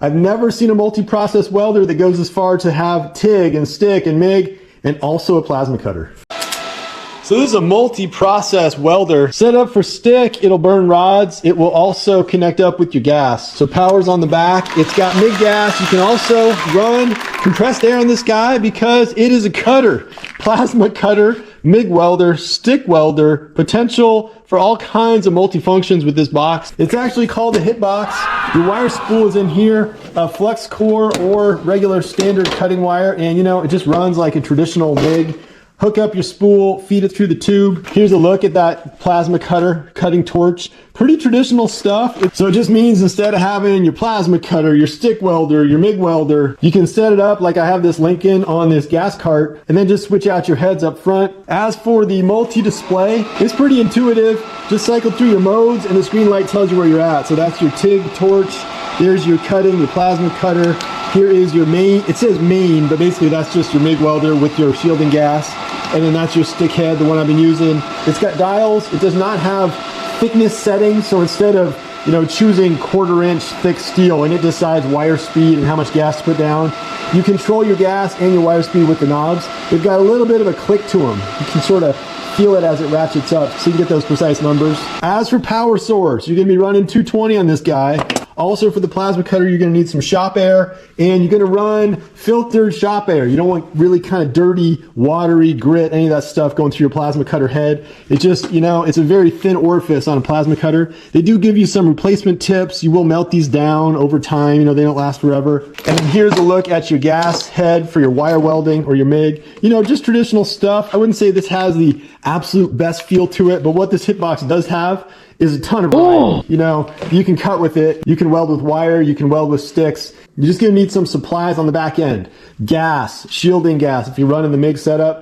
I've never seen a multi-process welder that goes as far to have TIG and stick and MIG and also a plasma cutter. So this is a multi-process welder. Set up for stick, it'll burn rods. It will also connect up with your gas. So power's on the back. It's got MIG gas. You can also run compressed air on this guy because it is a cutter. Plasma cutter, MIG welder, stick welder, potential for all kinds of multi-functions with this box. It's actually called a hit box. Your wire spool is in here, a flex core or regular standard cutting wire, and you know, it just runs like a traditional MIG. Hook up your spool, feed it through the tube. Here's a look at that plasma cutter, cutting torch. Pretty traditional stuff. So it just means instead of having your plasma cutter, your stick welder, your MIG welder, you can set it up like I have this Lincoln on this gas cart and then just switch out your heads up front. As for the multi-display, it's pretty intuitive. Just cycle through your modes and the screen light tells you where you're at. So that's your TIG torch. There's your cutting, your plasma cutter. Here is your main. It says main, but basically that's just your MIG welder with your shielding gas. And then that's your stick head, the one I've been using. It's got dials. It does not have thickness settings. So instead of, you know, choosing 1/4 inch thick steel and it decides wire speed and how much gas to put down, you control your gas and your wire speed with the knobs. They've got a little bit of a click to them. You can sort of feel it as it ratchets up so you can get those precise numbers. As for power source, you're gonna be running 220 on this guy. Also for the plasma cutter, you're gonna need some shop air and you're gonna run filtered shop air. You don't want really kind of dirty, watery grit, any of that stuff going through your plasma cutter head. It just, you know, it's a very thin orifice on a plasma cutter. They do give you some replacement tips. You will melt these down over time. You know, they don't last forever. And then here's a look at your gas head for your wire welding or your MIG. You know, just traditional stuff. I wouldn't say this has the absolute best feel to it, but what this hitbox does have is a ton of variety. You know, you can cut with it, you can weld with wire, you can weld with sticks. You're just gonna need some supplies on the back end. Gas, shielding gas if you run in the MIG setup.